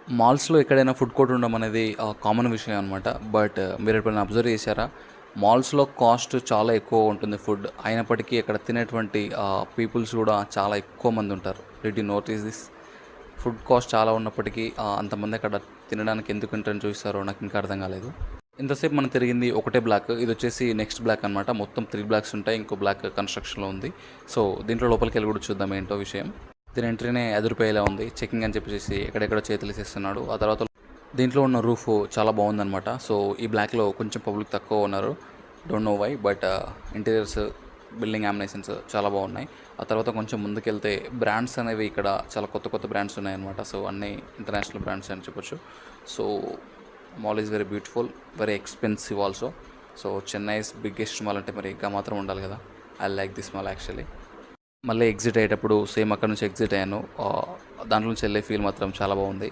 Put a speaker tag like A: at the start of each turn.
A: మాల్స్‌లో ఎక్కడైనా food court ఉండడం అనేది కామన్ విషయం అనమాట. బట్ మీరు ఎప్పుడైనా అబ్జర్వ్ చేశారా? మాల్స్‌లో కాస్ట్ చాలా ఎక్కువ ఉంటుంది ఫుడ్. అయినప్పటికీ అక్కడ తినేటువంటి పీపుల్స్ కూడా చాలా ఎక్కువ మంది ఉంటారు. Did you notice this? Food cost చాలా ఉన్నప్పటికీ అంతమంది అక్కడ తినడానికి ఎందుకు ఇంట్రెస్ట్ చూపిస్తారో నాకు ఇంకా అర్థం కాలేదు. ఇంతసేపు మనం తిరిగింది ఒకటే బ్లాక్. ఇది వచ్చేసి నెక్స్ట్ బ్లాక్ అనమాట. మొత్తం 3 బ్లాక్స్ ఉంటాయి. ఇంకో బ్లాక్ కన్‌స్ట్రక్షన్‌లో ఉంది. సో, దీంట్లో లోపలికెళ్ళి కూడా చూద్దాం ఏంటో విషయం. దీని ఎంట్రీనే అదిరిపోయేలా ఉంది. చెకింగ్ అని చెప్పేసి ఎక్కడెక్కడో చేతులేసేస్తున్నాడు. ఆ తర్వాత దీంట్లో ఉన్న రూఫ్ చాలా బాగుందనమాట. సో, ఈ బ్లాక్‌లో కొంచెం పబ్లిక్ తక్కువ ఉన్నారు. Don't know why. But interiors, building యామినేషన్స్ చాలా బాగున్నాయి. ఆ తర్వాత కొంచెం ముందుకెళ్తే బ్రాండ్స్ అనేవి ఇక్కడ చాలా కొత్త కొత్త బ్రాండ్స్ ఉన్నాయన్నమాట. సో, అన్నీ ఇంటర్నేషనల్ బ్రాండ్స్ అని చెప్పొచ్చు. So, mall is very beautiful, very expensive also. So, Chennai is biggest mall అంటే మరి ఇంకా మాత్రం ఉండాలి కదా. I like this mall actually. మళ్ళీ ఎగ్జిట్ అయ్యేటప్పుడు సేమ్ అక్కడ నుంచి ఎగ్జిట్ అయ్యాను. దాంట్లో నుంచి వెళ్ళే ఫీల్ మాత్రం చాలా బాగుంది.